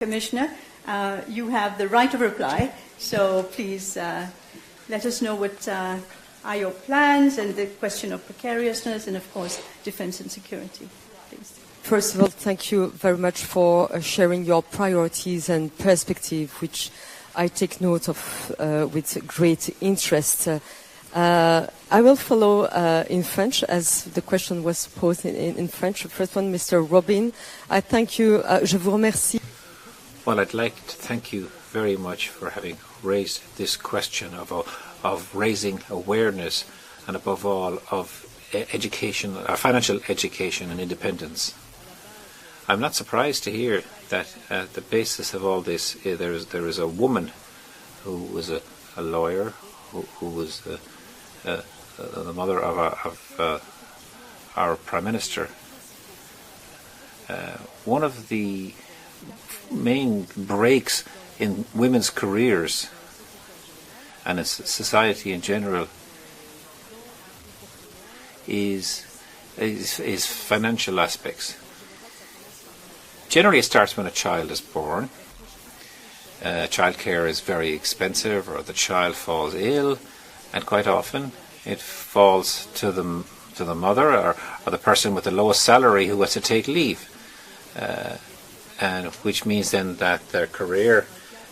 Commissioner, you have the right of reply, so please let us know what are your plans and the question of precariousness and, of course, defense and security. Please. First of all, thank you very much for sharing your priorities and perspective, which I take note of with great interest. I will follow in French, as the question was posed in French. The first one, Mr. Robin. I thank you. Je vous remercie. Well, I'd like to thank you very much for having raised this question of raising awareness and, above all, of education, financial education and independence. I'm not surprised to hear that at the basis of all this, there is a woman who was a lawyer, who was the mother of our Prime Minister. One of the main breaks in women's careers and in society in general is financial aspects. Generally, it starts when a child is born. Childcare is very expensive, or the child falls ill, and quite often it falls to the mother or the person with the lowest salary who has to take leave. And which means then that their career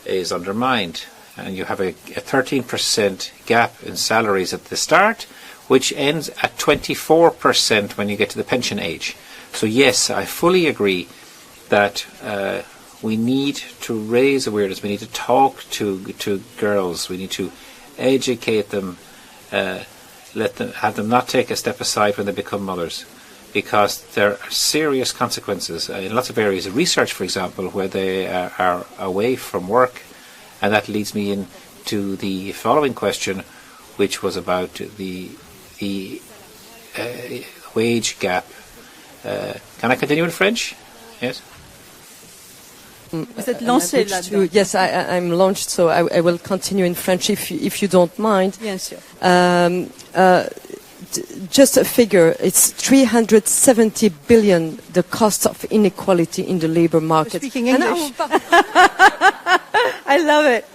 is undermined, and you have a 13% gap in salaries at the start, which ends at 24% when you get to the pension age. So yes, I fully agree that we need to raise awareness. We need to talk to girls. We need to educate them, have them not take a step aside when they become mothers, because there are serious consequences in lots of areas. Research, for example, where they are away from work, and that leads me into the following question, which was about the wage gap. Can I continue in French? Yes. Yes, I'm launched, so I will continue in French if you don't mind. Yes, sure. Just a figure, it's 370 billion, the cost of inequality in the labor market. You're speaking English. I love it.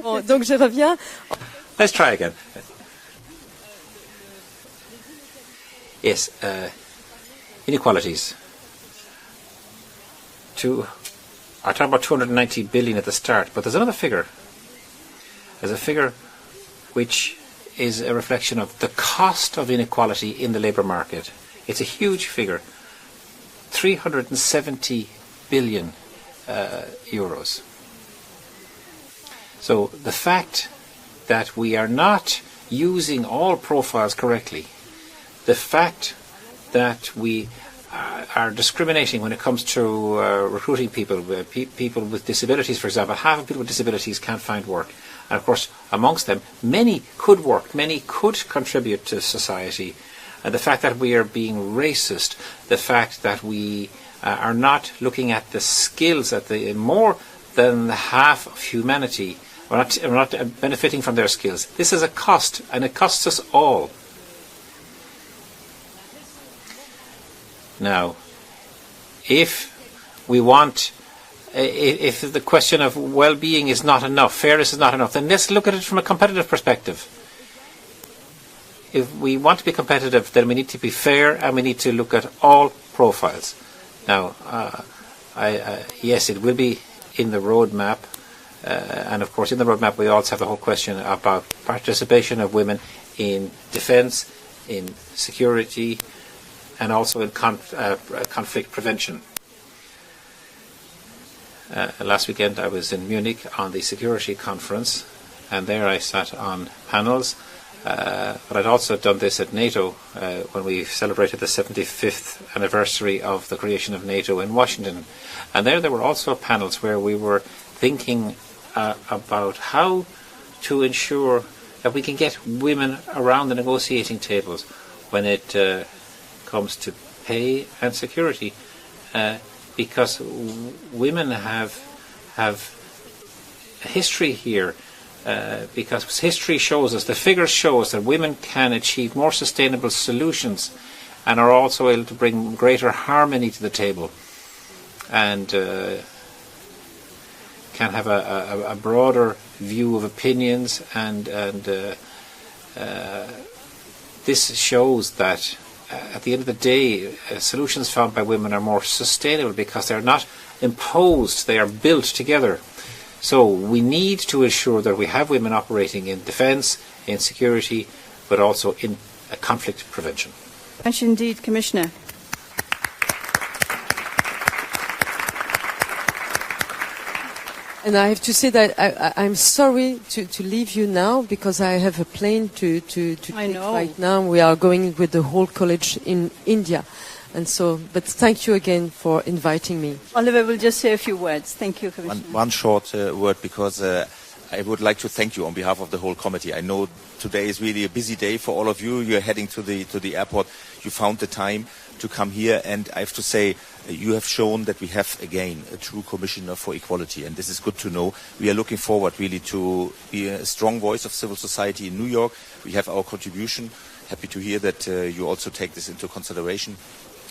Bon, donc je reviens. Let's try again. Yes, inequalities. I talked about 290 billion at the start, but there's another figure. There's a figure which is a reflection of the cost of inequality in the labour market. It's a huge figure, 370 billion euros. So the fact that we are not using all profiles correctly, the fact that we are discriminating when it comes to recruiting people, people with disabilities, for example. Half of people with disabilities can't find work. And of course, amongst them, many could work, many could contribute to society. The fact that we are being racist, the fact that we are not looking at the skills, at the more than half of humanity, we're not benefiting from their skills. This is a cost, and it costs us all. Now, if the question of well-being is not enough, fairness is not enough, then let's look at it from a competitive perspective. If we want to be competitive, then we need to be fair, and we need to look at all profiles. Now, yes, it will be in the roadmap, and of course in the roadmap we also have the whole question about participation of women in defence, in security, and also in conflict prevention. Last weekend I was in Munich on the security conference, and there I sat on panels. But I'd also done this at NATO when we celebrated the 75th anniversary of the creation of NATO in Washington. And there were also panels where we were thinking about how to ensure that we can get women around the negotiating tables when it comes to pay and security, because women have a history here, because history shows us, the figures show us that women can achieve more sustainable solutions and are also able to bring greater harmony to the table. And can have a broader view of opinions, and this shows that at the end of the day, solutions found by women are more sustainable because they're not imposed, they are built together. So we need to ensure that we have women operating in defence, in security, but also in conflict prevention. Much indeed, Commissioner. And I have to say that I'm sorry to leave you now, because I have a plane to take right now. We are going with the whole college in India. And so, but thank you again for inviting me. Oliver will just say a few words. Thank you, Commissioner. One short word, because I would like to thank you on behalf of the whole committee. I know today is really a busy day for all of you. You're heading to the airport. You found the time to come here, and I have to say, you have shown that we have again a true commissioner for equality, and this is good to know. We are looking forward really to be a strong voice of civil society in New York. We have our contribution. Happy to hear that you also take this into consideration.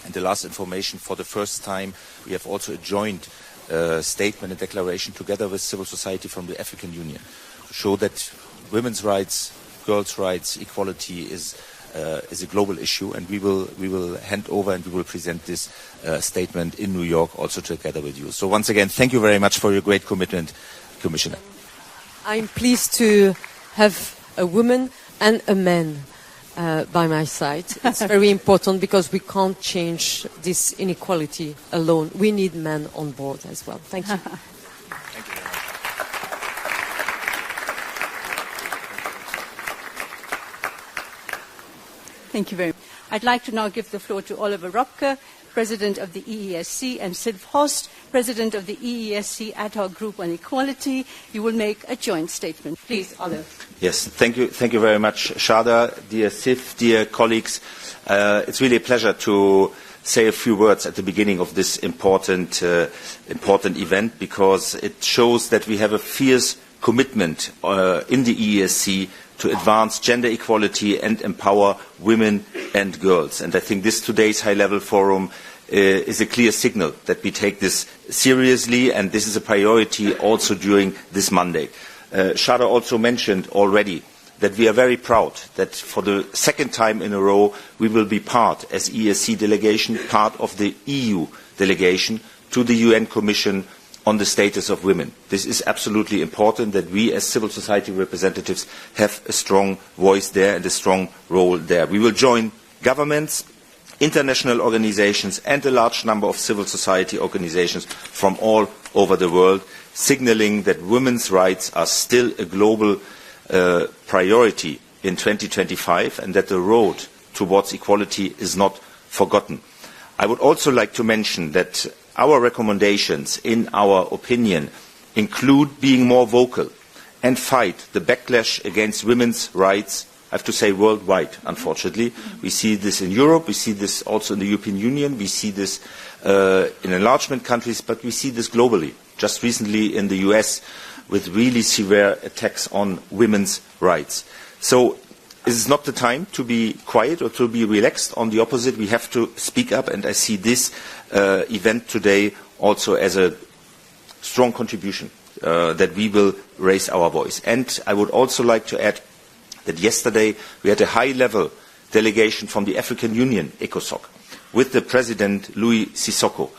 And the last information, for the first time, we have also a joint statement and declaration together with civil society from the African Union to show that women's rights, girls' rights, equality is a global issue, and we will hand over and we will present this statement in New York also together with you. So once again, thank you very much for your great commitment, Commissioner. I'm pleased to have a woman and a man by my side. It's very important, because we can't change this inequality alone. We need men on board as well. Thank you. Thank you very much. Thank you very much. I'd like to now give the floor to Oliver Ropke, President of the EESC, and Sylv Horst, President of the EESC Ad Hoc Group on Equality. You will make a joint statement. Please, Oliver. Yes, thank you very much, Shada, dear Sylv, dear colleagues. It's really a pleasure to say a few words at the beginning of this important event, because it shows that we have a fierce commitment in the EESC to advance gender equality and empower women and girls. And I think this today's high-level forum is a clear signal that we take this seriously, and this is a priority also during this Monday. Shada also mentioned already that we are very proud that for the second time in a row we will be part, as EESC delegation, part of the EU delegation to the UN Commission on the status of women. This is absolutely important, that we as civil society representatives have a strong voice there and a strong role there. We will join governments, international organizations and a large number of civil society organizations from all over the world, signaling that women's rights are still a global priority in 2025, and that the road towards equality is not forgotten. I would also like to mention that our recommendations, in our opinion, include being more vocal and fight the backlash against women's rights, I have to say worldwide, unfortunately. We see this in Europe, we see this also in the European Union, we see this in enlargement countries, but we see this globally. Just recently in the US, with really severe attacks on women's rights. So this is not the time to be quiet or to be relaxed. On the opposite, we have to speak up, and I see this event today also as a strong contribution that we will raise our voice. And I would also like to add that yesterday we had a high-level delegation from the African Union, ECOSOC, with the President Louis Sissoko,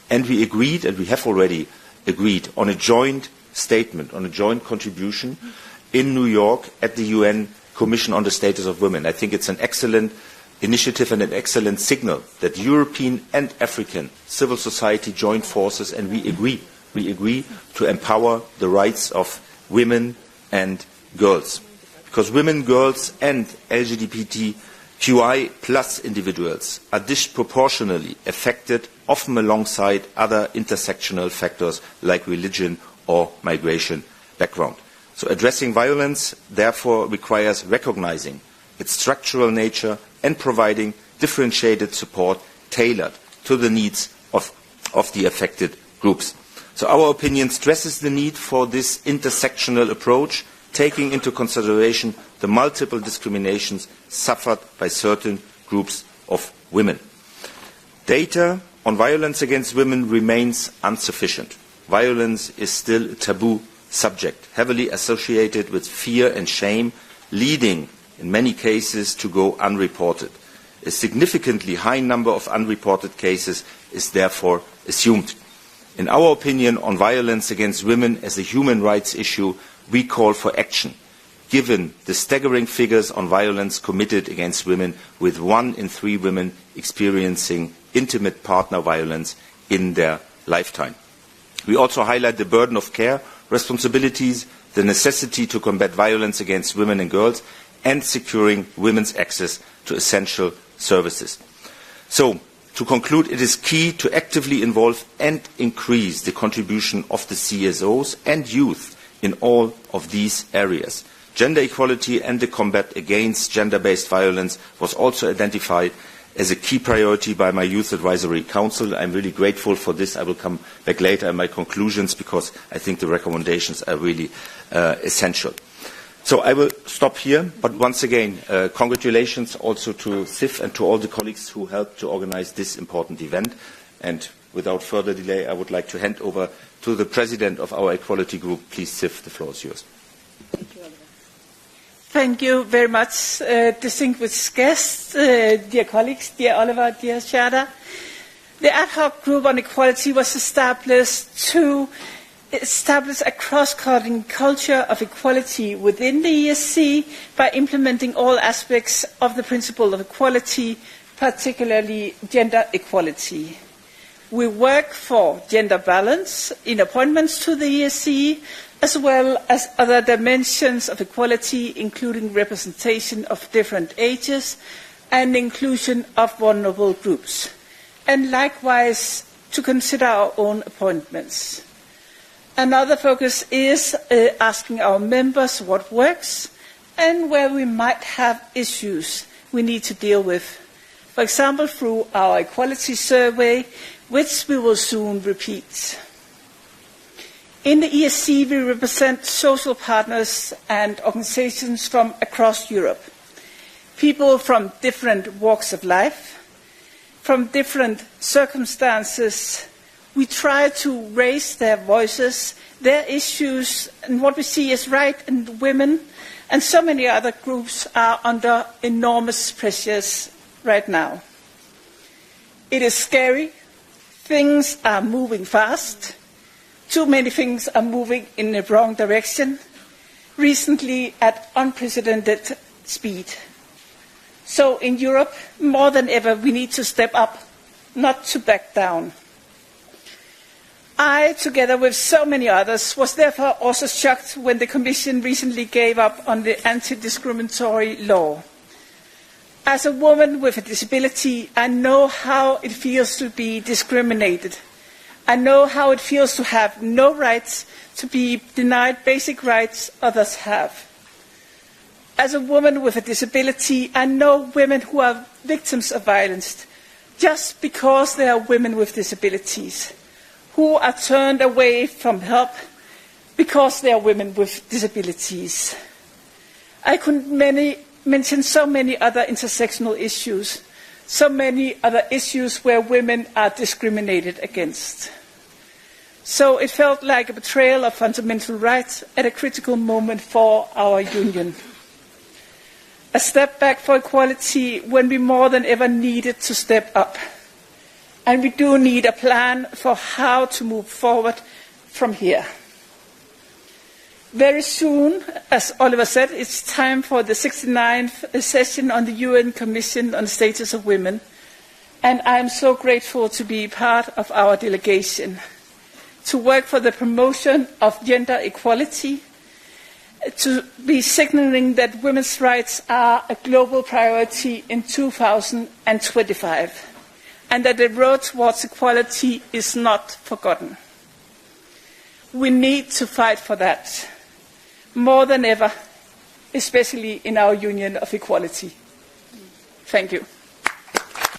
and we agreed, and we have already agreed, on a joint statement, on a joint contribution in New York at the UN Commission on the Status of Women. I think it's an excellent initiative and an excellent signal that European and African civil society join forces, and we agree to empower the rights of women and girls. Because women, girls and LGBTQI plus individuals are disproportionately affected, often alongside other intersectional factors like religion or migration background. So addressing violence, therefore, requires recognizing its structural nature and providing differentiated support tailored to the needs of the affected groups. So our opinion stresses the need for this intersectional approach, taking into consideration the multiple discriminations suffered by certain groups of women. Data on violence against women remains insufficient. violence is still a taboo subject, heavily associated with fear and shame, leading, in many cases, to go unreported. A significantly high number of unreported cases is therefore assumed. In our opinion on violence against women as a human rights issue, we call for action, given the staggering figures on violence committed against women, with 1 in 3 women experiencing intimate partner violence in their lifetime. We also highlight the burden of care responsibilities, the necessity to combat violence against women and girls, and securing women's access to essential services. So, to conclude, it is key to actively involve and increase the contribution of the CSOs and youth in all of these areas. Gender equality and the combat against gender-based violence was also identified as a key priority by my Youth Advisory Council. I'm really grateful for this. I will come back later in my conclusions because I think the recommendations are really essential. So I will stop here, but once again, congratulations also to SIF and to all the colleagues who helped to organize this important event. And without further delay, I would like to hand over to the President of our Equality Group. Please, SIF, the floor is yours. Thank you, Oliver. Thank you very much, distinguished guests, dear colleagues, dear Oliver, dear Shada. The ad hoc group on equality was established to establish a cross-cutting culture of equality within the EESC by implementing all aspects of the principle of equality, particularly gender equality. We work for gender balance in appointments to the EESC, as well as other dimensions of equality, including representation of different ages and inclusion of vulnerable groups, and likewise to consider our own appointments. Another focus is asking our members what works and where we might have issues we need to deal with. For example, through our equality survey, which we will soon repeat. In the EESC, we represent social partners and organizations from across Europe. People from different walks of life, from different circumstances. We try to raise their voices, their issues, and what we see as right, and women and so many other groups are under enormous pressures right now. It is scary. Things are moving fast. Too many things are moving in the wrong direction, recently at unprecedented speed. So in Europe, more than ever, we need to step up, not to back down. I, together with so many others, was therefore also shocked when the Commission recently gave up on the anti-discriminatory law. As a woman with a disability, I know how it feels to be discriminated. I know how it feels to have no rights, to be denied basic rights others have. As a woman with a disability, I know women who are victims of violence just because they are women with disabilities, who are turned away from help because they are women with disabilities. I could mention so many other intersectional issues, so many other issues where women are discriminated against. So it felt like a betrayal of fundamental rights at a critical moment for our union. A step back for equality when we more than ever needed to step up. And we do need a plan for how to move forward from here. Very soon, as Oliver said, it's time for the 69th session on the UN Commission on the Status of Women. And I am so grateful to be part of our delegation, to work for the promotion of gender equality, to be signaling that women's rights are a global priority in 2025. And that the road towards equality is not forgotten. We need to fight for that, more than ever, especially in our Union of Equality. Thank you.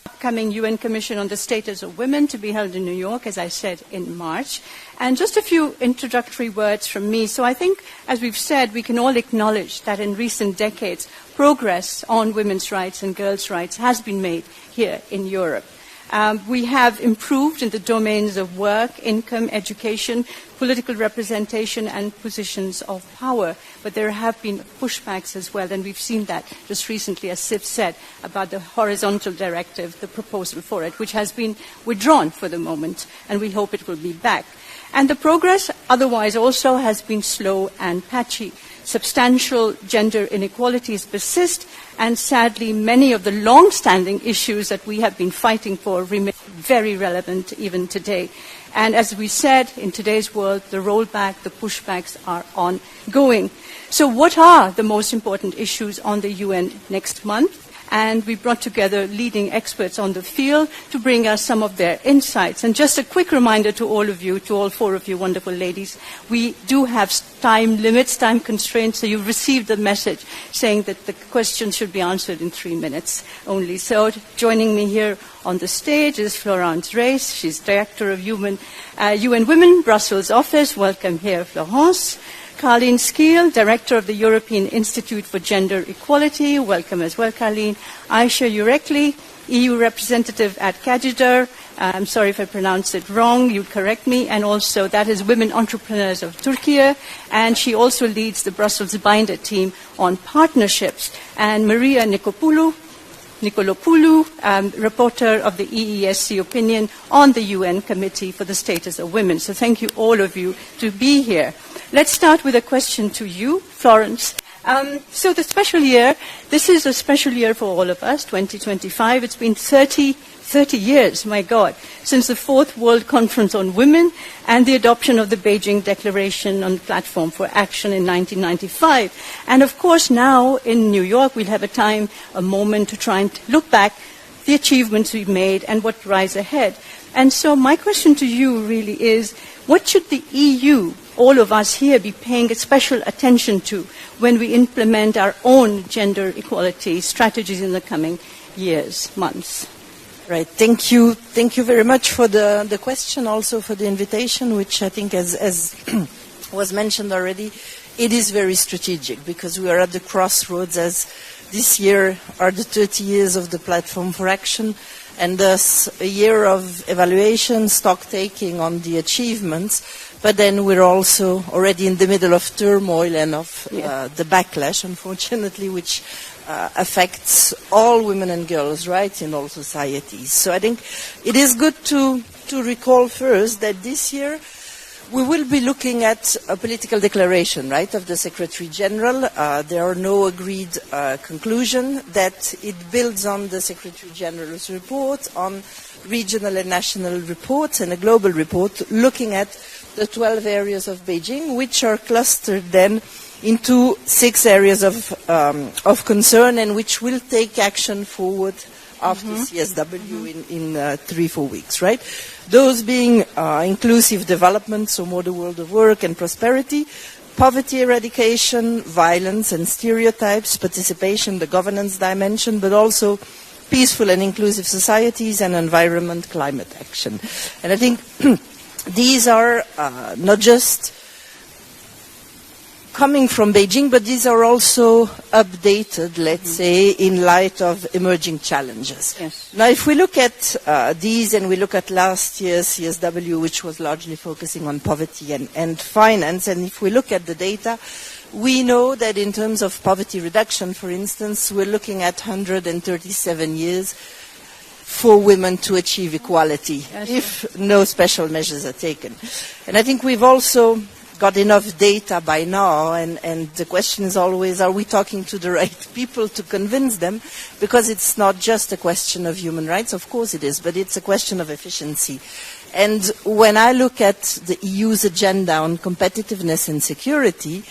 Upcoming UN Commission on the Status of Women to be held in New York, as I said, in March. And just a few introductory words from me. So I think, as we've said, we can all acknowledge that in recent decades, progress on women's rights and girls' rights has been made here in Europe. We have improved in the domains of work, income, education, political representation, and positions of power. But there have been pushbacks as well, and we've seen that just recently, as Sif said, about the horizontal directive, the proposal for it, which has been withdrawn for the moment, and we hope it will be back. And the progress otherwise also has been slow and patchy. Substantial gender inequalities persist, and sadly many of the long-standing issues that we have been fighting for remain very relevant even today. And as we said, in today's world, the rollback, the pushbacks are ongoing. So what are the most important issues on the UN next month? And we brought together leading experts on the field to bring us some of their insights. And just a quick reminder to all of you, to all four of you wonderful ladies, we do have time limits, time constraints, so you've received the message saying that the questions should be answered in 3 minutes only. So joining me here on the stage is Florence Reis. She's Director of UN Women, Brussels office. Welcome here, Florence. Carleen Skeel, Director of the European Institute for Gender Equality. Welcome as well, Carleen. Aisha Yurekli, EU Representative at Kajidar. I'm sorry if I pronounced it wrong. You'd correct me. And also, that is Women Entrepreneurs of Turkey. And she also leads the Brussels Binder team on partnerships. And Maria Nicolopoulou, reporter of the EESC opinion on the UN Committee for the Status of Women. So thank you, all of you, to be here. Let's start with a question to you, Florence. So the special year, this is a special year for all of us, 2025. It's been 30 years, my God, since the Fourth World Conference on Women and the adoption of the Beijing Declaration on the Platform for Action in 1995. And of course now in New York we'll have a moment to try and look back the achievements we've made and what lies ahead. And so my question to you really is, what should the EU, all of us here, be paying special attention to when we implement our own gender equality strategies in the coming years, months? Right. Thank you. Thank you very much for the question, also for the invitation, which I think, as was mentioned already, it is very strategic because we are at the crossroads, as this year are the 30 years of the Platform for Action, and thus a year of evaluation, stock-taking on the achievements, but then we're also already in the middle of turmoil and of the backlash, unfortunately, which affects all women and girls, right, in all societies. So I think it is good to recall first that this year we will be looking at a political declaration, right, of the Secretary General. There are no agreed conclusions, that it builds on the Secretary General's report, on regional and national reports, and a global report looking at the 12 areas of Beijing, which are clustered then into 6 areas of concern, and which will take action forward after CSW in 3-4 weeks, right? Those being inclusive development, so more the world of work and prosperity, poverty eradication, violence and stereotypes, participation, the governance dimension, but also peaceful and inclusive societies, and environment, climate action. And I think these are not just coming from Beijing, but these are also updated, let's say, in light of emerging challenges. Yes. Now, if we look at these and we look at last year's CSW, which was largely focusing on poverty and finance, and if we look at the data, we know that in terms of poverty reduction, for instance, we're looking at 137 years for women to achieve equality, if no special measures are taken. And I think we've also got enough data by now, and the question is always, are we talking to the right people to convince them? Because it's not just a question of human rights, of course it is, but it's a question of efficiency. And when I look at the EU's agenda on competitiveness and security,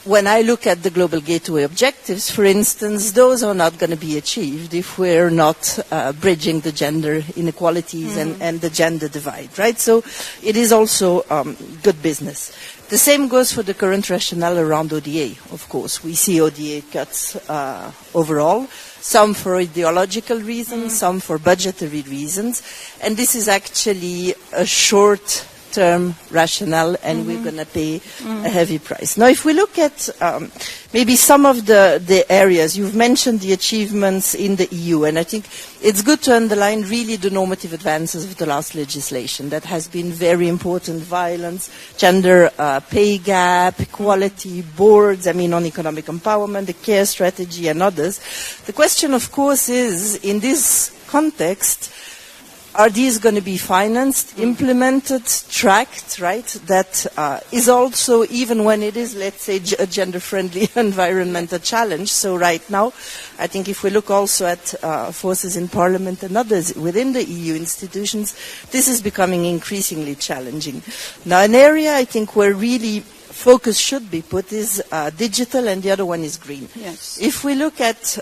when I look at the Global Gateway objectives, for instance, those are not going to be achieved if we're not bridging the gender inequalities and the gender divide, right? So it is also good business. The same goes for the current rationale around ODA, of course. We see ODA cuts overall, some for ideological reasons, some for budgetary reasons, and this is actually a short short-term rationale, and we're going to pay a heavy price. Now, if we look at maybe some of the areas, you've mentioned the achievements in the EU, and I think it's good to underline really the normative advances of the last legislation. That has been very important. Violence, gender pay gap, equality, boards, on economic empowerment, the care strategy and others. The question, of course, is, in this context, are these going to be financed, implemented, tracked, right? That is also, even when it is, let's say, a gender-friendly environmental challenge. So right now, I think if we look also at forces in Parliament and others within the EU institutions, this is becoming increasingly challenging. Now, an area I think where really focus should be put is digital, and the other one is green. Yes. If we look at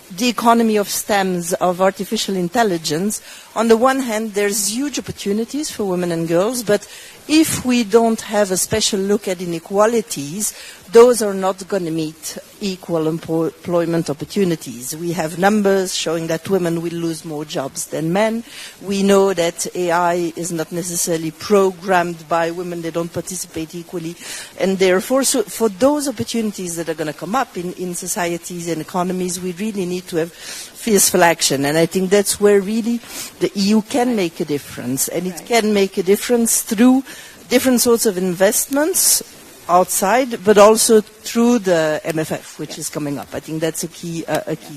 the economy of STEMs, of artificial intelligence, on the one hand, there's huge opportunities for women and girls, but if we don't have a special look at inequalities, those are not going to meet equal employment opportunities. We have numbers showing that women will lose more jobs than men. We know that AI is not necessarily programmed by women. They don't participate equally. And therefore, so for those opportunities that are going to come up in societies and economies, we really need to have forceful action. And I think that's where really the EU can make a difference. And it can make a difference through different sorts of investments outside, but also through the MFF, which is coming up. I think that's a key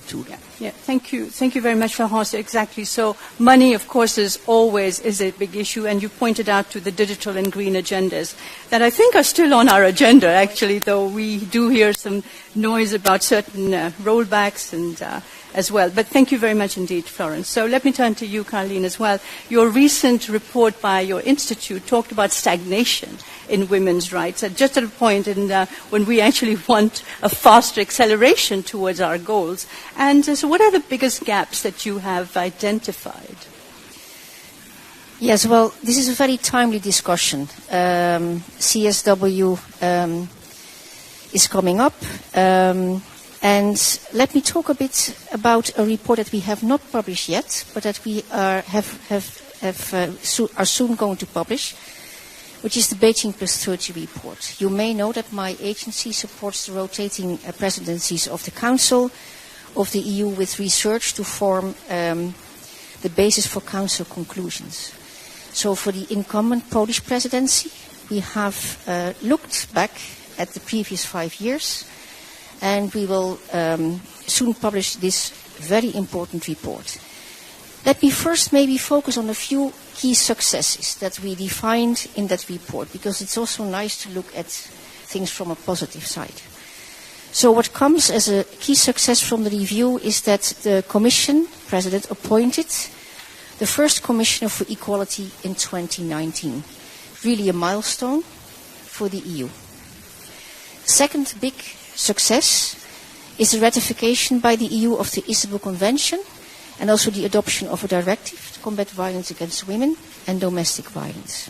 tool. Yeah, thank you very much, Florence. Exactly. So money, of course, is a big issue, and you pointed out to the digital and green agendas that I think are still on our agenda, actually, though we do hear some noise about certain rollbacks and as well. But thank you very much indeed, Florence. So let me turn to you, Caroline, as well. Your recent report by your institute talked about stagnation in women's rights, just at a point when we actually want a faster acceleration towards our goals. And so what are the biggest gaps that you have identified? Yes, well, this is a very timely discussion. CSW is coming up. And let me talk a bit about a report that we have not published yet, but that we are soon going to publish, which is the Beijing Plus 30 report. You may know that my agency supports the rotating presidencies of the Council of the EU with research to form the basis for Council conclusions. So for the incumbent Polish presidency, we have looked back at the previous 5 years, and we will soon publish this very important report. Let me first maybe focus on a few key successes that we defined in that report, because it's also nice to look at things from a positive side. So what comes as a key success from the review is that the Commission President appointed the first Commissioner for Equality in 2019. Really a milestone for the EU. Second big success is the ratification by the EU of the Istanbul Convention and also the adoption of a directive to combat violence against women and domestic violence.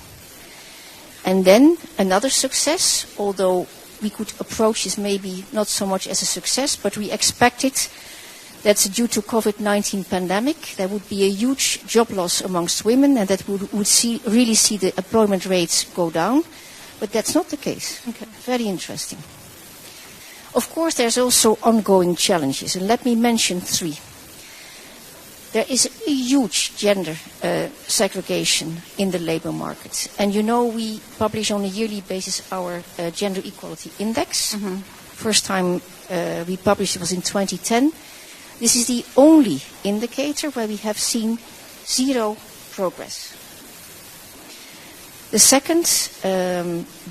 And then another success, although we could approach this maybe not so much as a success, but we expected that due to COVID-19 pandemic, there would be a huge job loss amongst women and that we would really see the employment rates go down. But that's not the case. Okay. Very interesting. Of course, there's also ongoing challenges, and let me mention 3. There is a huge gender segregation in the labor market. And you know we publish on a yearly basis our Gender Equality Index. Mm-hmm. First time we published it was in 2010. This is the only indicator where we have seen 0 progress. The second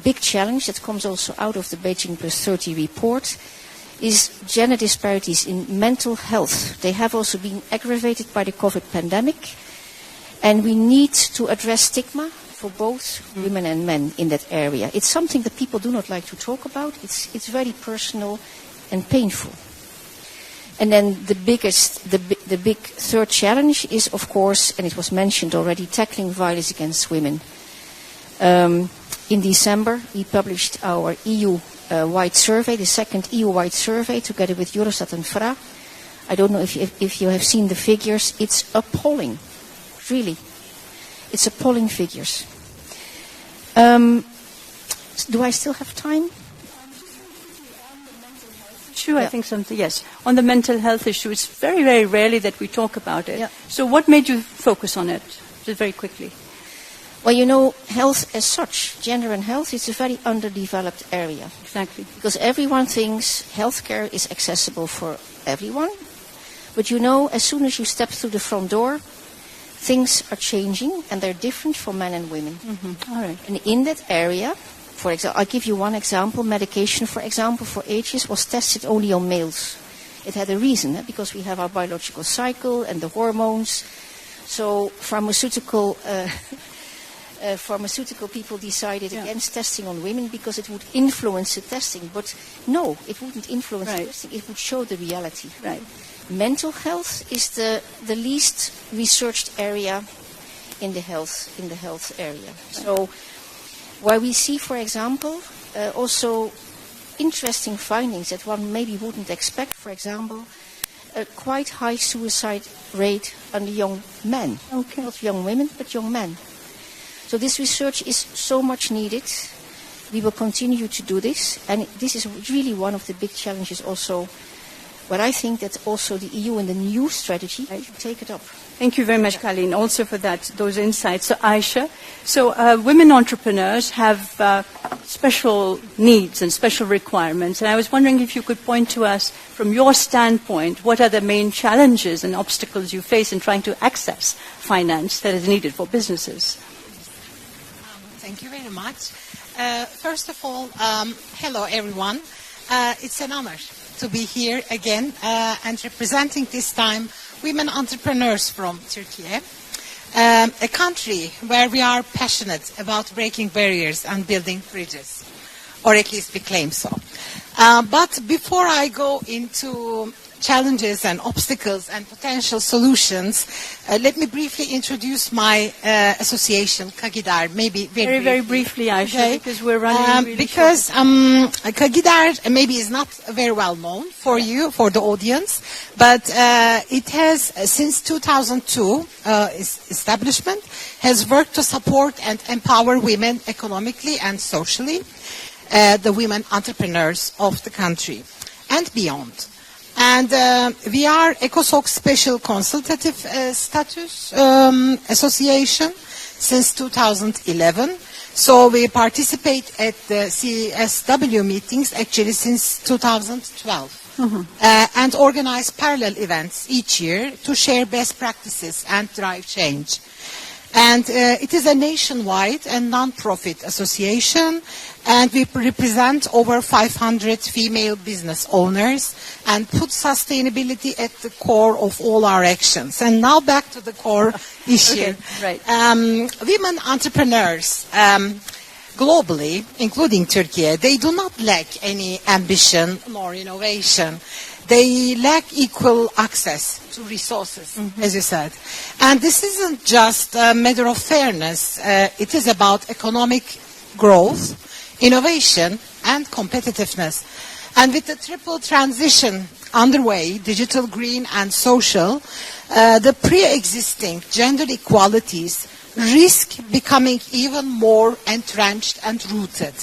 big challenge that comes also out of the Beijing Plus 30 report is gender disparities in mental health. They have also been aggravated by the COVID pandemic, and we need to address stigma for both women and men in that area. It's something that people do not like to talk about. It's very personal and painful. And then the big third challenge is, of course, and it was mentioned already, tackling violence against women. In December, we published our EU-wide survey, the second EU-wide survey, together with Eurostat and FRA. I don't know if you have seen the figures. It's appalling, really. It's appalling figures. Do I still have time? Sure, I think something, yes. On the mental health issue, it's very, very rarely that we talk about it. So what made you focus on it, just very quickly? Well, you know, health as such, gender and health, is a very underdeveloped area. Exactly. Because everyone thinks healthcare is accessible for everyone. But you know, as soon as you step through the front door, things are changing and they're different for men and women. Mm-hmm. All right. And in that area, for example, I'll give you one example. Medication, for example, for ages was tested only on males. It had a reason, because we have our biological cycle and the hormones. So pharmaceutical people decided against testing on women because it would influence the testing. But no, it wouldn't influence the testing. It would show the reality. Right. Mental health is the least researched area in the health area. So where we see, for example, also interesting findings that one maybe wouldn't expect, for example, a quite high suicide rate under young men. Okay. Not young women, but young men. So this research is so much needed. We will continue to do this, and this is really one of the big challenges also. But I think that also the EU in the new strategy should take it up. Thank you very much, Colleen, also for those insights. So, Aisha, women entrepreneurs have special needs and special requirements, and I was wondering if you could point to us, from your standpoint, what are the main challenges and obstacles you face in trying to access finance that is needed for businesses? Thank you very much. First of all, hello, everyone. It's an honor to be here again and representing this time women entrepreneurs from Turkey, a country where we are passionate about breaking barriers and building bridges, or at least we claim so. But before I go into challenges and obstacles and potential solutions, let me briefly introduce my association, Kagidar, maybe very briefly, Aisha, because we're running really because Kagidar maybe is not very well known for you, for the audience, but it has, since 2002, establishment, has worked to support and empower women economically and socially, the women entrepreneurs of the country and beyond. And we are ECOSOC Special Consultative Status Association since 2011. So we participate at the CSW meetings actually since 2012 and organize parallel events each year to share best practices and drive change. And it is a nationwide and non-profit association, and we represent over 500 female business owners and put sustainability at the core of all our actions. And now back to the core issue. Okay, right. Women entrepreneurs globally, including Turkey, they do not lack any ambition nor innovation. They lack equal access to resources, as you said. And this isn't just a matter of fairness. It is about economic growth, innovation, and competitiveness. And with the triple transition underway, digital, green, and social, the pre-existing gender equalities risk becoming even more entrenched and rooted.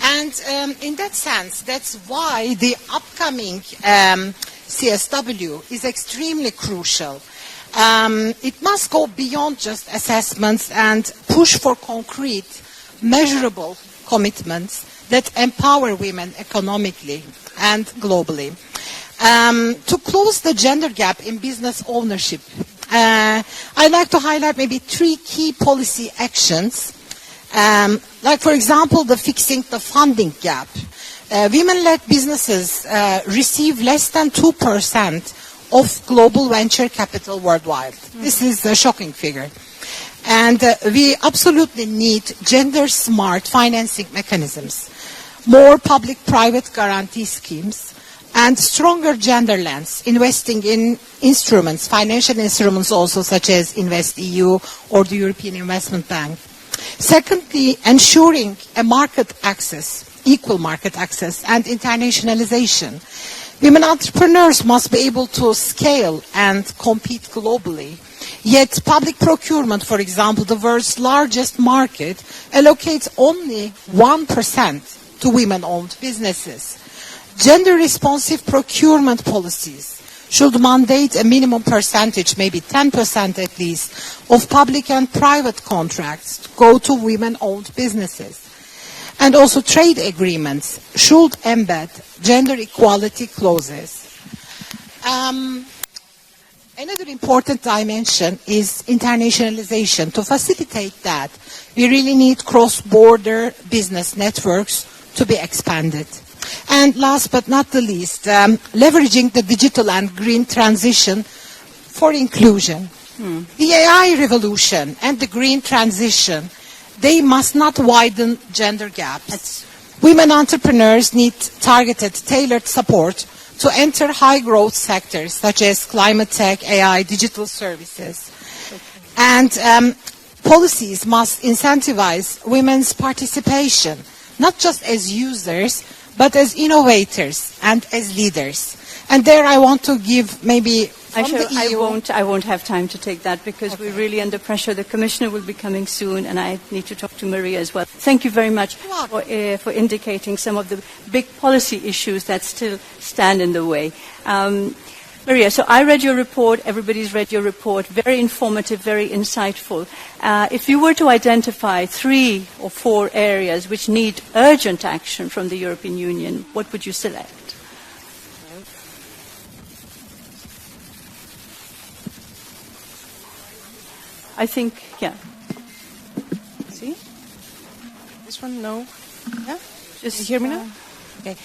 And in that sense, that's why the upcoming CSW is extremely crucial. It must go beyond just assessments and push for concrete, measurable commitments that empower women economically and globally. To close the gender gap in business ownership, I'd like to highlight maybe 3 key policy actions. Like, for example, the fixing the funding gap. Women-led businesses receive less than 2% of global venture capital worldwide. This is a shocking figure. And we absolutely need gender-smart financing mechanisms, more public-private guarantee schemes, and stronger gender lens, investing in instruments, financial instruments also, such as InvestEU or the European Investment Bank. Secondly, ensuring a market access, equal market access and internationalization. Women entrepreneurs must be able to scale and compete globally. Yet public procurement, for example, the world's largest market, allocates only 1% to women-owned businesses. Gender-responsive procurement policies should mandate a minimum percentage, maybe 10% at least, of public and private contracts to go to women-owned businesses. And also trade agreements should embed gender equality clauses. Another important dimension is internationalization. To facilitate that, we really need cross-border business networks to be expanded. And last but not the least, leveraging the digital and green transition for inclusion. The AI revolution and the green transition, they must not widen gender gaps. Women entrepreneurs need targeted, tailored support to enter high-growth sectors such as climate tech, AI, digital services. And policies must incentivize women's participation, not just as users, but as innovators and as leaders. And there I want to give maybe from the EU... I won't have time to take that because we're really under pressure. The Commissioner will be coming soon and I need to talk to Maria as well. Thank you very much for indicating some of the big policy issues that still stand in the way. Maria, so I read your report, everybody's read your report, very informative, very insightful. If you were to identify 3 or 4 areas which need urgent action from the European Union, what would you select? I think, yeah. See? This one, no. Yeah? Just you hear me now? Okay.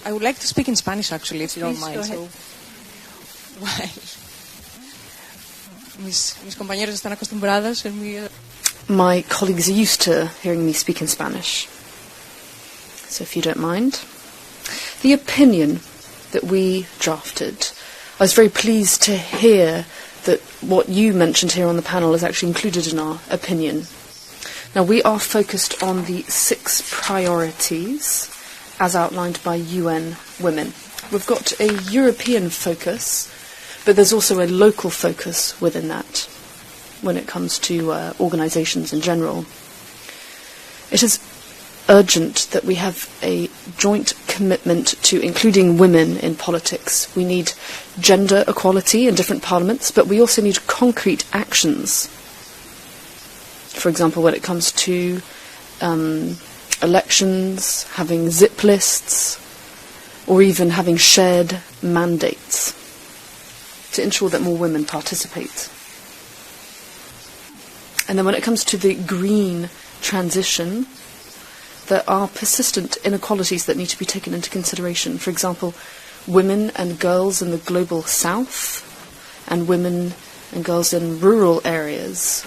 I would like to speak in Spanish, actually, if you don't mind. Go ahead. Mis compañeros están acostumbrados en mi... My colleagues are used to hearing me speak in Spanish. So if you don't mind. The opinion that we drafted, I was very pleased to hear that what you mentioned here on the panel is actually included in our opinion. Now, we are focused on the 6 priorities as outlined by UN Women. We've got a European focus, but there's also a local focus within that when it comes to organisations in general. It is urgent that we have a joint commitment to including women in politics. We need gender equality in different parliaments, but we also need concrete actions. For example, when it comes to elections, having zip lists, or even having shared mandates to ensure that more women participate. And then when it comes to the green transition, there are persistent inequalities that need to be taken into consideration. For example, women and girls in the global south and women and girls in rural areas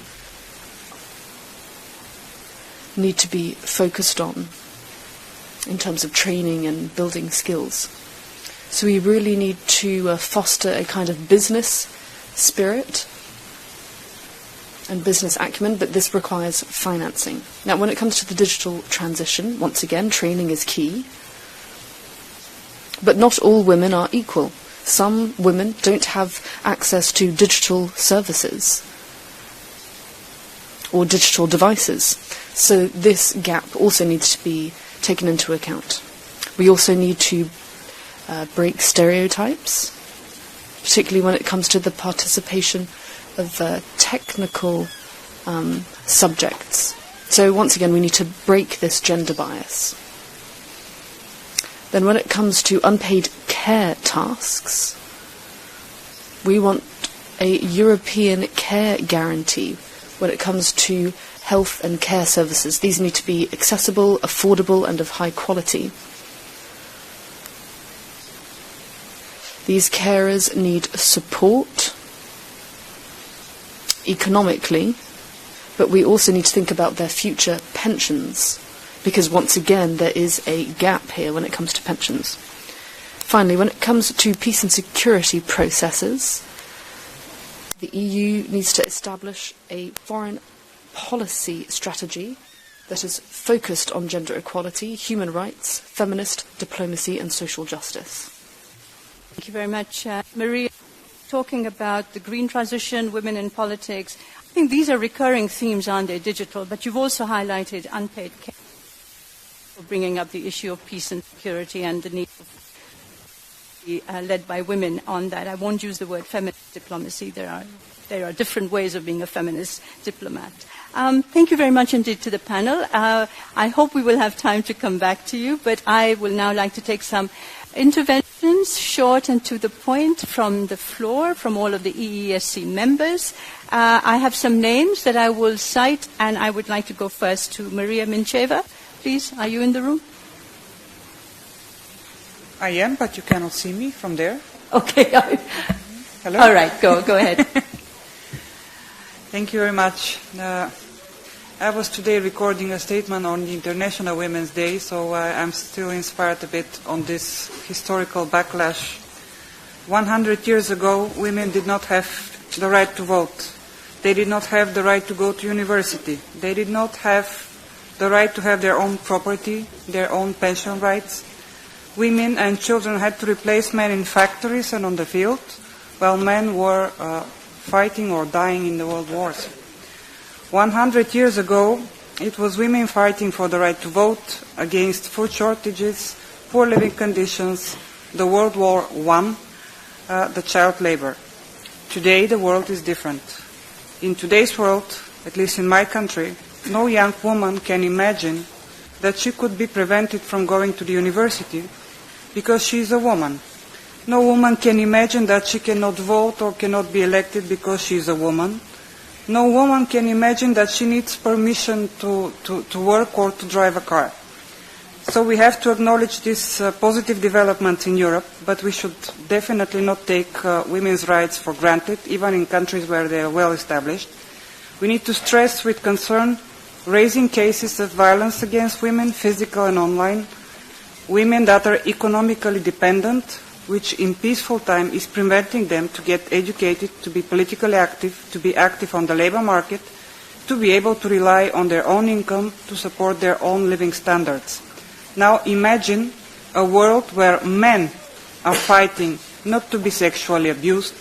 need to be focused on in terms of training and building skills. So we really need to foster a kind of business spirit and business acumen, but this requires financing. Now, when it comes to the digital transition, once again, training is key. But not all women are equal. Some women don't have access to digital services or digital devices. So this gap also needs to be taken into account. We also need to break stereotypes, particularly when it comes to the participation of technical subjects. So once again, we need to break this gender bias. Then when it comes to unpaid care tasks, we want a European care guarantee when it comes to health and care services. These need to be accessible, affordable, and of high quality. These carers need support economically, but we also need to think about their future pensions, because once again there is a gap here when it comes to pensions. Finally, when it comes to peace and security processes, the EU needs to establish a foreign policy strategy that is focused on gender equality, human rights, feminist diplomacy and social justice. Thank you very much, Maria. Talking about the green transition, women in politics, I think these are recurring themes, aren't they, digital, but you've also highlighted unpaid care for bringing up the issue of peace and security and the need to be led by women on that. I won't use the word feminist diplomacy. There are different ways of being a feminist diplomat. Thank you very much indeed to the panel. I hope we will have time to come back to you, but I will now like to take some interventions, short and to the point, from the floor, from all of the EESC members. I have some names that I will cite, and I would like to go first to Maria Mincheva. Please, are you in the room? I am, but you cannot see me from there. Okay. Hello? All right, go ahead. Thank you very much. I was today recording a statement on the International Women's Day, so I'm still inspired a bit on this historical backlash. 100 years ago, women did not have the right to vote. They did not have the right to go to university. They did not have the right to have their own property, their own pension rights. Women and children had to replace men in factories and on the field, while men were fighting or dying in the world wars. 100 years ago, it was women fighting for the right to vote, against food shortages, poor living conditions, the World War I, the child labor. Today, the world is different. In today's world, at least in my country, no young woman can imagine that she could be prevented from going to the university because she is a woman. No woman can imagine that she cannot vote or cannot be elected because she is a woman. No woman can imagine that she needs permission to work or to drive a car. So we have to acknowledge this positive development in Europe, but we should definitely not take women's rights for granted, even in countries where they are well established. We need to stress with concern raising cases of violence against women, physical and online, women that are economically dependent, which in peaceful time is preventing them to get educated, to be politically active, to be active on the labor market, to be able to rely on their own income to support their own living standards. Now imagine a world where men are fighting not to be sexually abused,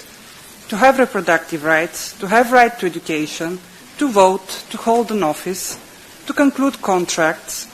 to have reproductive rights, to have right to education, to vote, to hold an office, to conclude contracts,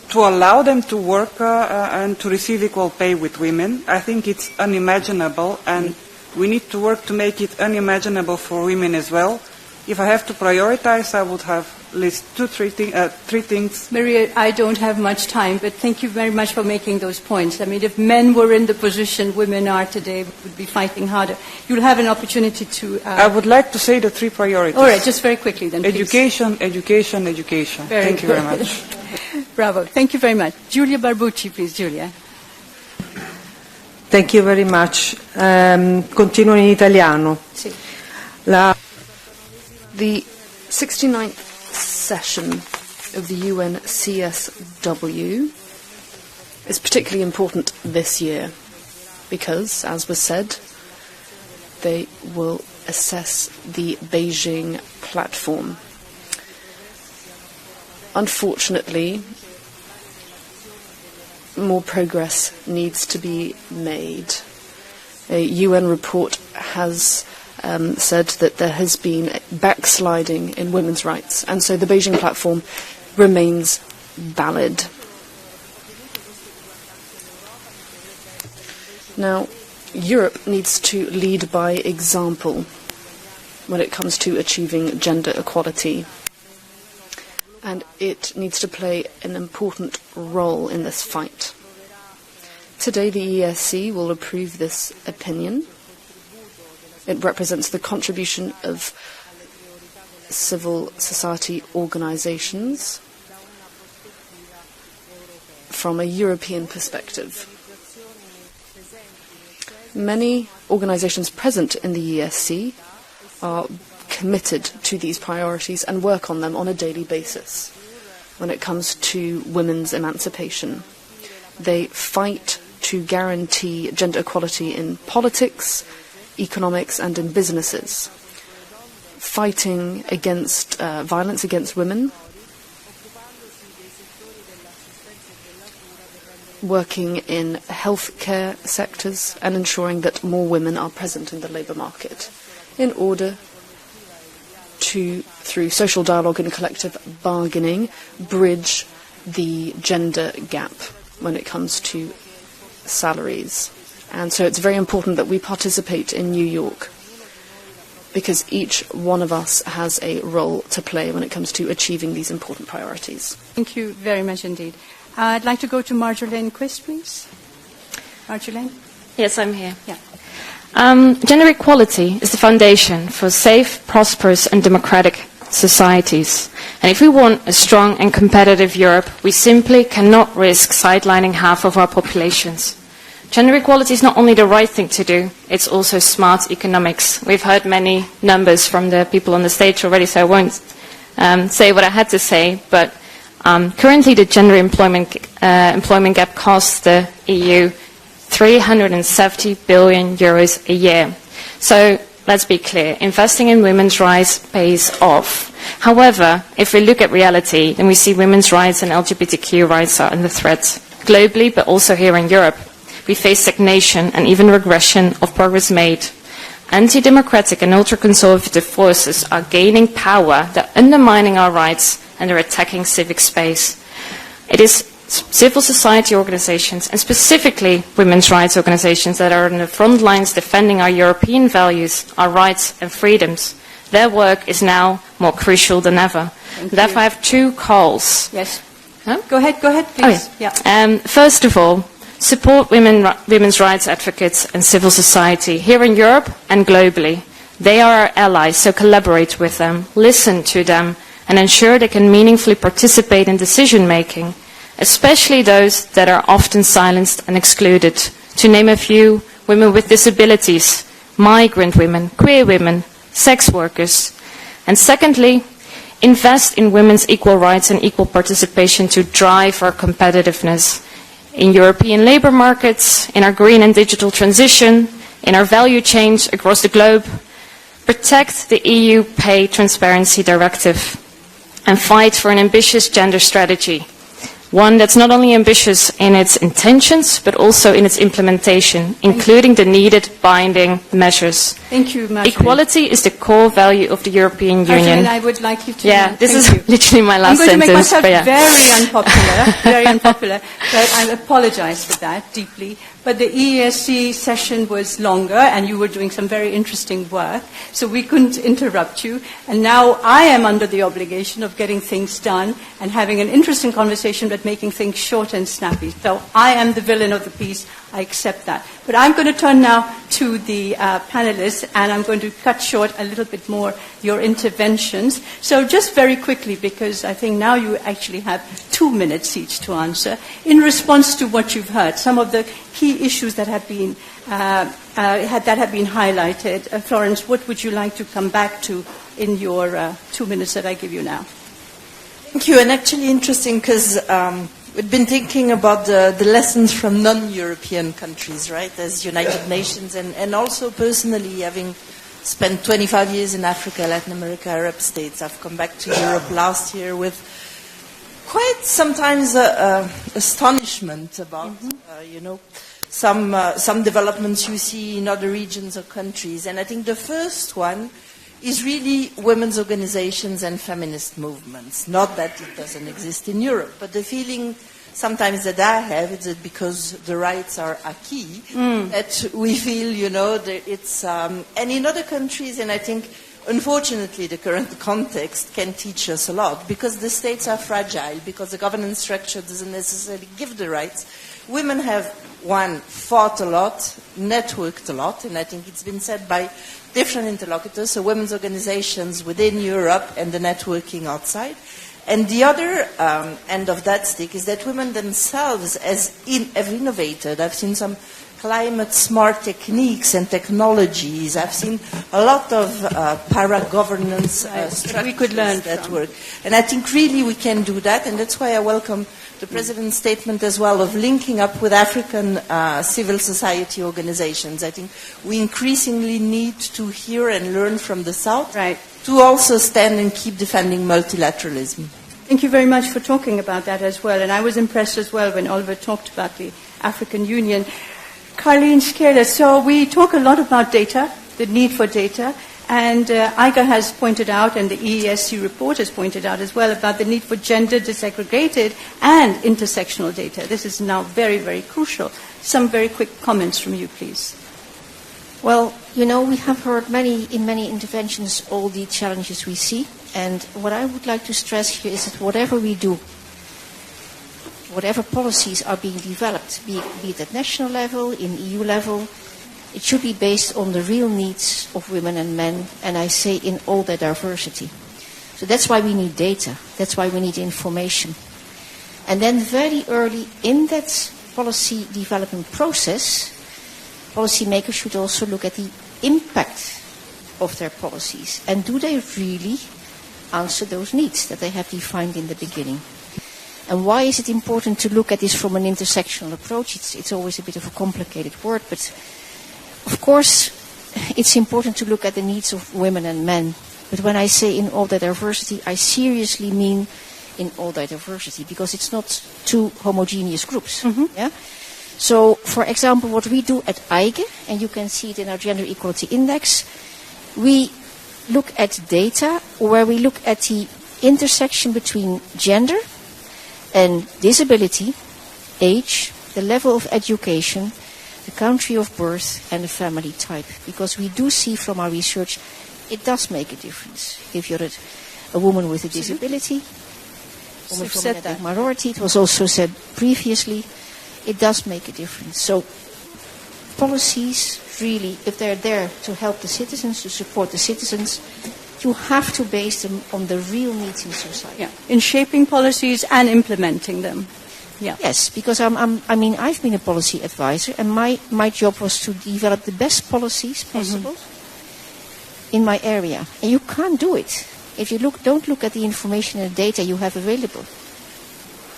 to allow them to work and to receive equal pay with women. I think it's unimaginable, and we need to work to make it unimaginable for women as well. If I have to prioritize, I would have list three things. Maria, I don't have much time, but thank you very much for making those points. I mean, if men were in the position women are today, we would be fighting harder. You'll have an opportunity to... I would like to say the three priorities. All right, just very quickly then, Education, please. Education, education. Thank you very much. Bravo. Thank you very much. Giulia Barbucci, please, Giulia. Thank you very much. Continuo in italiano. Sì. The 69th session of the UN CSW is particularly important this year because, as was said, they will assess the Beijing platform. Unfortunately, more progress needs to be made. A UN report has said that there has been backsliding in women's rights, and so the Beijing platform remains valid. Now, Europe needs to lead by example when it comes to achieving gender equality, and it needs to play an important role in this fight. Today, the EESC will approve this opinion. It represents the contribution of civil society organizations from a European perspective. Many organizations present in the EESC are committed to these priorities and work on them on a daily basis when it comes to women's emancipation. They fight to guarantee gender equality in politics, economics and in businesses, fighting against violence against women, working in healthcare sectors and ensuring that more women are present in the labour market in order to, through social dialogue and collective bargaining, bridge the gender gap when it comes to salaries. And so it's very important that we participate in New York, because each one of us has a role to play when it comes to achieving these important priorities. Thank you very much indeed. I'd like to go to Marjolaine Quist, please. Marjolaine? Yes, I'm here. Yeah. Gender equality is the foundation for safe, prosperous and democratic societies. And if we want a strong and competitive Europe, we simply cannot risk sidelining half of our populations. Gender equality is not only the right thing to do, it's also smart economics. We've heard many numbers from the people on the stage already, so I won't say what I had to say, but currently the gender employment gap costs the EU 370 billion euros a year. So let's be clear, investing in women's rights pays off. However, if we look at reality, then we see women's rights and LGBTQ rights are under threat globally, but also here in Europe. We face stagnation and even regression of progress made. Anti-democratic and ultra-conservative forces are gaining power, they're undermining our rights, and they're attacking civic space. It is civil society organizations, and specifically women's rights organizations, that are on the front lines defending our European values, our rights and freedoms. Their work is now more crucial than ever. Therefore, I have two calls. Yes. Huh? Go ahead, please. Oh, yeah. First of all, support women's rights advocates and civil society here in Europe and globally. They are our allies, so collaborate with them, listen to them, and ensure they can meaningfully participate in decision-making, especially those that are often silenced and excluded. To name a few, women with disabilities, migrant women, queer women, sex workers. And secondly, invest in women's equal rights and equal participation to drive our competitiveness in European labour markets, in our green and digital transition, in our value chains across the globe. Protect the EU Pay Transparency Directive and fight for an ambitious gender strategy. One that's not only ambitious in its intentions, but also in its implementation, including the needed binding measures. Thank you, Marjorie. Equality is the core value of the European Union. I would like you to... Yeah, this is literally my last sentence. I'm going to make myself very unpopular, but I apologize for that deeply. But the EESC session was longer, and you were doing some very interesting work, so we couldn't interrupt you. And now I am under the obligation of getting things done and having an interesting conversation, but making things short and snappy. So I am the villain of the piece. I accept that. But I'm going to turn now to the panelists, and I'm going to cut short a little bit more your interventions. So just very quickly, because I think now you actually have 2 minutes each to answer, in response to what you've heard, some of the key issues that have been highlighted. Florence, what would you like to come back to in your 2 minutes that I give you now? Thank you, and actually interesting because we've been thinking about the lessons from non-European countries, right, as United Nations, and also personally having spent 25 years in Africa, Latin America, Arab states. I've come back to Europe last year with quite sometimes astonishment about, some developments you see in other regions or countries. And I think the first one is really women's organizations and feminist movements. Not that it doesn't exist in Europe, but the feeling sometimes that I have is that because the rights are acquis, that we feel, that it's... and in other countries, and I think, unfortunately, the current context can teach us a lot, because the states are fragile, because the governance structure doesn't necessarily give the rights. Women have, fought a lot, networked a lot, and I think it's been said by different interlocutors, so women's organizations within Europe and the networking outside. And the other end of that stick is that women themselves have innovated. I've seen some climate-smart techniques and technologies. I've seen a lot of para-governance structures we could learn that from. work. And I think really we can do that, and that's why I welcome the President's statement as well of linking up with African civil society organizations. I think we increasingly need to hear and learn from the South to also stand and keep defending multilateralism. Thank you very much for talking about that as well. And I was impressed as well when Oliver talked about the African Union. Carleen Schkeler, so we talk a lot about data, the need for data, and IGA has pointed out, and the EESC report has pointed out as well, about the need for gender disaggregated and intersectional data. This is now very, very crucial. Some very quick comments from you, please. Well, you know, we have heard in many interventions all the challenges we see, and what I would like to stress here is that whatever we do, whatever policies are being developed, be it at national level, in EU level, it should be based on the real needs of women and men, and I say in all their diversity. So that's why we need data. That's why we need information. And then very early in that policy development process, policymakers should also look at the impact of their policies. And do they really answer those needs that they have defined in the beginning? And why is it important to look at this from an intersectional approach? It's always a bit of a complicated word, but of course it's important to look at the needs of women and men. But when I say in all their diversity, I seriously mean in all their diversity, because it's not two homogeneous groups. Yeah? So, for example, what we do at EIGE, and you can see it in our Gender Equality Index, we look at data where we look at the intersection between gender and disability, age, the level of education, the country of birth, and the family type. Because we do see from our research, it does make a difference. If you're a woman with a disability, a woman from an ethnic minority, it was also said previously, it does make a difference. So policies, really, if they're there to help the citizens, to support the citizens, you have to base them on the real needs in society. Yeah, in shaping policies and implementing them. Yeah. Yes, because I've been a policy advisor, and my job was to develop the best policies possible in my area. And you can't do it if you don't look at the information and data you have available.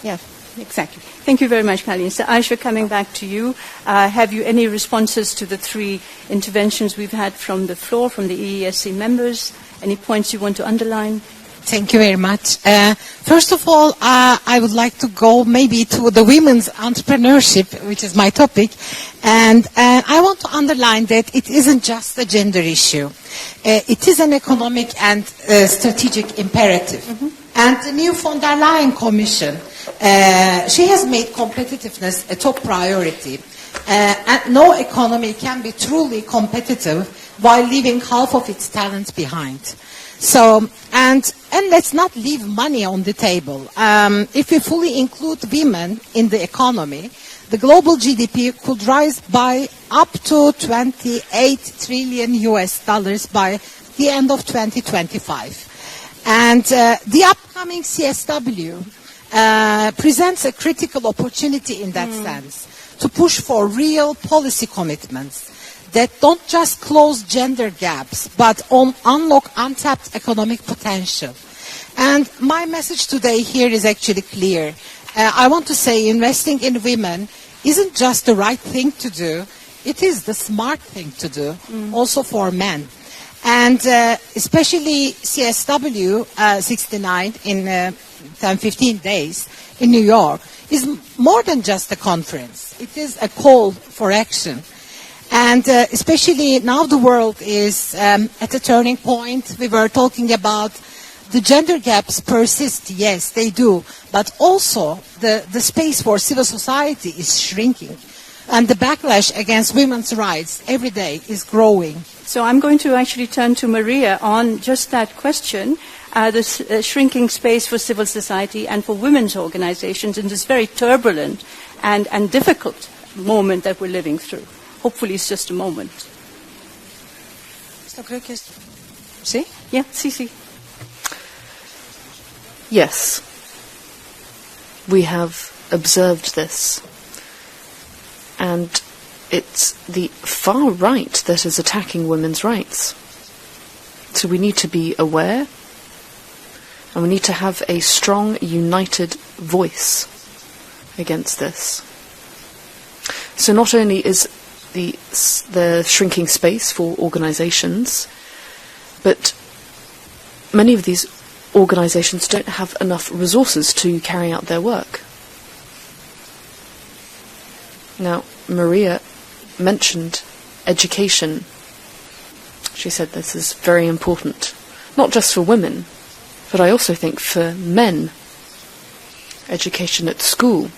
Yeah. Exactly. Thank you very much, Carleen. So, Aisha, coming back to you, have you any responses to the three interventions we've had from the floor, from the EESC members? Any points you want to underline? Thank you very much. First of all, I would like to go maybe to the women's entrepreneurship, which is my topic. And I want to underline that it isn't just a gender issue. It is an economic and strategic imperative. And the new von der Leyen Commission, she has made competitiveness a top priority. And no economy can be truly competitive while leaving half of its talent behind. So, and let's not leave money on the table. If we fully include women in the economy, the global GDP could rise by up to $28 trillion by the end of 2025. And the upcoming CSW presents a critical opportunity in that sense to push for real policy commitments that don't just close gender gaps, but unlock untapped economic potential. And my message today here is actually clear. I want to say investing in women isn't just the right thing to do, it is the smart thing to do, also for men. And especially CSW 69 in 10-15 days in New York is more than just a conference. It is a call for action. And especially now the world is at a turning point. We were talking about the gender gaps persist. Yes, they do. But also the space for civil society is shrinking. And the backlash against women's rights every day is growing. So I'm going to actually turn to Maria on just that question, the shrinking space for civil society and for women's organizations in this very turbulent and difficult moment that we're living through. Hopefully it's just a moment. ¿Sí? Yeah, sí. Yes, we have observed this. And it's the far right that is attacking women's rights. So we need to be aware, and we need to have a strong, united voice against this. So not only is the shrinking space for organizations, but many of these organisations don't have enough resources to carry out their work. Now, Maria mentioned education. She said this is very important, not just for women, but I also think for men. Education at school.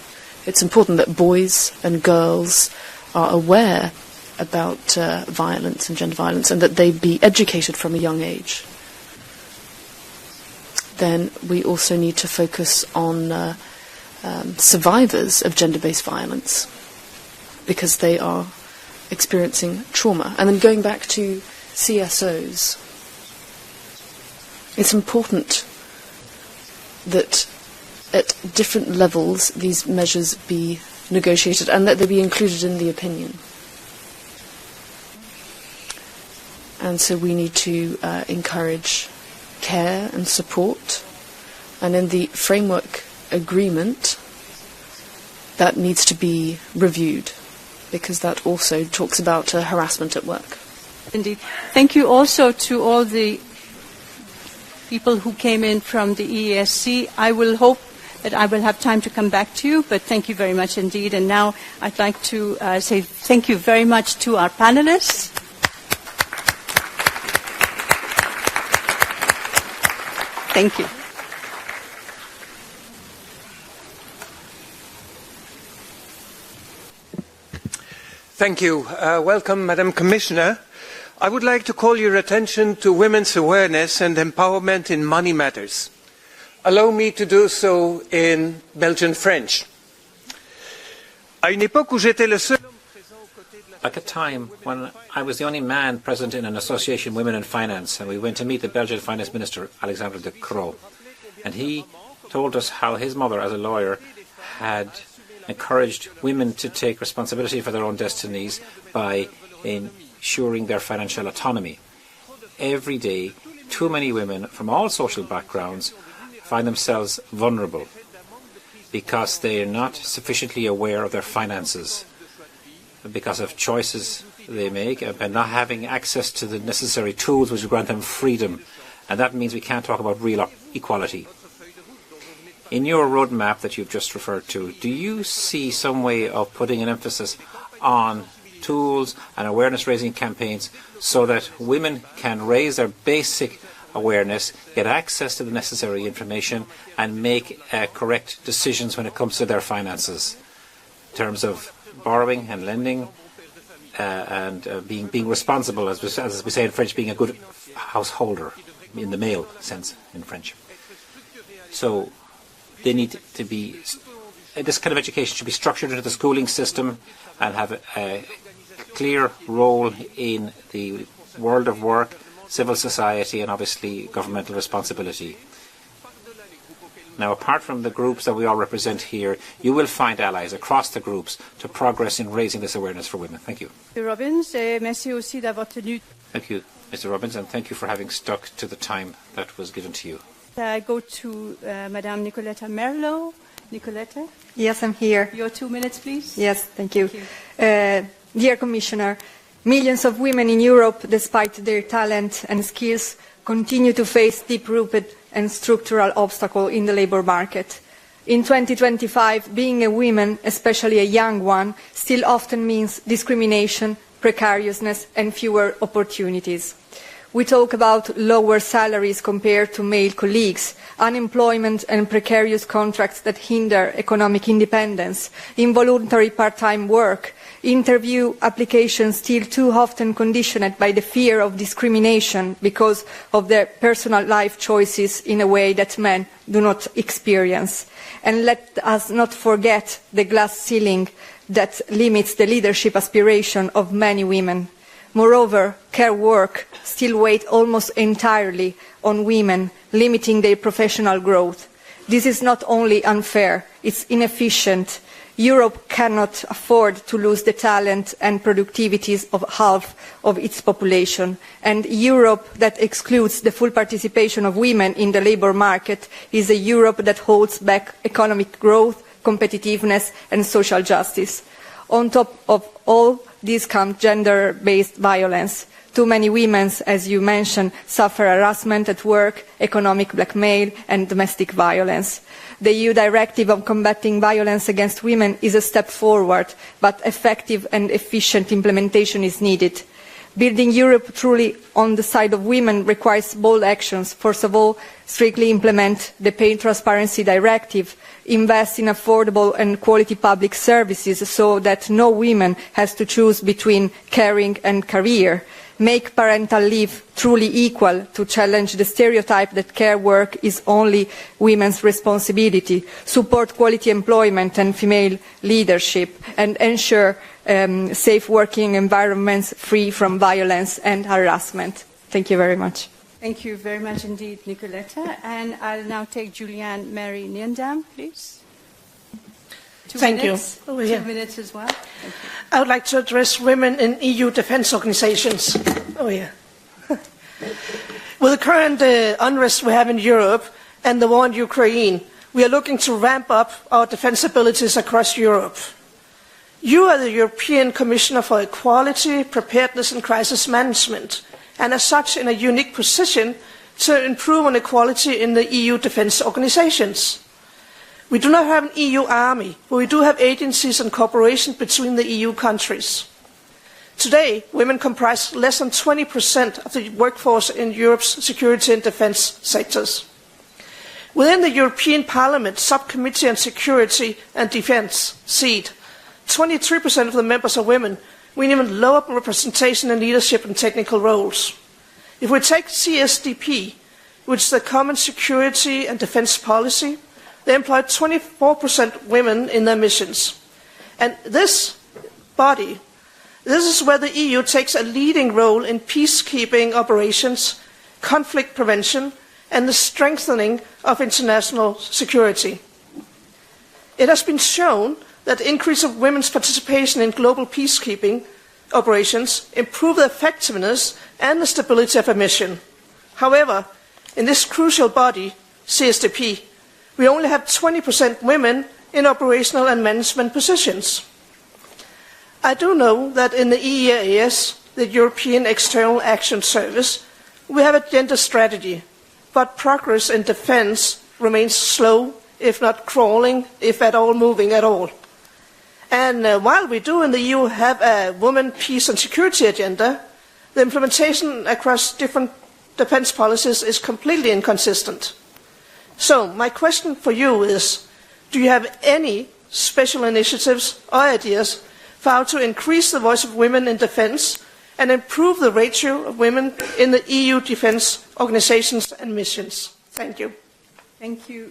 It's important that boys and girls are aware about violence and gender violence, and that they be educated from a young age. Then we also need to focus on survivors of gender-based violence, because they are experiencing trauma. And then going back to CSOs, it's important that at different levels these measures be negotiated and that they be included in the opinion. And so we need to encourage care and support. And in the framework agreement, that needs to be reviewed, because that also talks about harassment at work. Indeed. Thank you also to all the people who came in from the EESC. I will hope that I will have time to come back to you, but thank you very much indeed. And now I'd like to say thank you very much to our panelists. Thank you. Thank you. Welcome, Madam Commissioner. I would like to call your attention to women's awareness and empowerment in money matters. Allow me to do so in Belgian French. À une époque où j'étais le seul At a time when I was the only man present in an association, Women in Finance, and we went to meet the Belgian Finance Minister, Alexander De Croo, and he told us how his mother, as a lawyer, had encouraged women to take responsibility for their own destinies by ensuring their financial autonomy. Every day, too many women from all social backgrounds find themselves vulnerable because they are not sufficiently aware of their finances, because of choices they make, and not having access to the necessary tools which grant them freedom. And that means we can't talk about real equality. In your roadmap that you've just referred to, do you see some way of putting an emphasis on tools and awareness-raising campaigns so that women can raise their basic awareness, get access to the necessary information, and make correct decisions when it comes to their finances, in terms of borrowing and lending, and being responsible, as we say in French, being a good householder, in the male sense in French. So they need to be, this kind of education should be structured into the schooling system and have a clear role in the world of work, civil society, and obviously governmental responsibility. Now, apart from the groups that we all represent here, you will find allies across the groups to progress in raising this awareness for women. Thank you. Mr. Robbins, merci aussi d'avoir tenu. Thank you, Mr. Robbins, and thank you for having stuck to the time that was given to you. I go to Madame Nicoletta Merlo. Nicoletta? Yes, I'm here. Your 2 minutes, please. Yes, thank you. Dear Commissioner, millions of women in Europe, despite their talent and skills, continue to face deep-rooted and structural obstacles in the labour market. In 2025, being a woman, especially a young one, still often means discrimination, precariousness and fewer opportunities. We talk about lower salaries compared to male colleagues, unemployment and precarious contracts that hinder economic independence, involuntary part-time work, interview applications still too often conditioned by the fear of discrimination because of their personal life choices in a way that men do not experience. And let us not forget the glass ceiling that limits the leadership aspiration of many women. Moreover, care work still weighs almost entirely on women, limiting their professional growth. This is not only unfair, it's inefficient. Europe cannot afford to lose the talent and productivities of half of its population. And Europe that excludes the full participation of women in the labour market is a Europe that holds back economic growth, competitiveness and social justice. On top of all this comes gender-based violence. Too many women, as you mentioned, suffer harassment at work, economic blackmail and domestic violence. The EU Directive on Combating Violence Against Women is a step forward, but effective and efficient implementation is needed. Building Europe truly on the side of women requires bold actions. First of all, strictly implement the Pay Transparency Directive, invest in affordable and quality public services so that no woman has to choose between caring and career. Make parental leave truly equal to challenge the stereotype that care work is only women's responsibility, support quality employment and female leadership, and ensure safe working environments free from violence and harassment. Thank you very much. Thank you very much indeed, Nicoletta. And I'll now take Julianne Mary Niendam, please. Thank you. 2 minutes as well. I would like to address women in EU defence organisations. With the current unrest we have in Europe and the war in Ukraine, we are looking to ramp up our defence abilities across Europe. You are the European Commissioner for Equality, Preparedness and Crisis Management, and as such in a unique position to improve on equality in the EU defence organisations. We do not have an EU army, but we do have agencies and cooperation between the EU countries. Today, women comprise less than 20% of the workforce in Europe's security and defence sectors. Within the European Parliament Subcommittee on Security and Defence, SEAD, 23% of the members are women, with even lower representation in leadership and technical roles. If we take CSDP, which is the Common Security and Defence Policy, they employ 24% women in their missions. And this body, this is where the EU takes a leading role in peacekeeping operations, conflict prevention, and the strengthening of international security. It has been shown that the increase of women's participation in global peacekeeping operations improve the effectiveness and the stability of a mission. However, in this crucial body, CSDP, we only have 20% women in operational and management positions. I do know that in the EEAS, the European External Action Service, we have a gender strategy, but progress in defence remains slow, if not crawling, if at all moving at all. And while we do in the EU have a women, peace and security agenda, the implementation across different defence policies is completely inconsistent. So my question for you is, do you have any special initiatives or ideas for how to increase the voice of women in defence and improve the ratio of women in the EU defence organisations and missions? Thank you. Thank you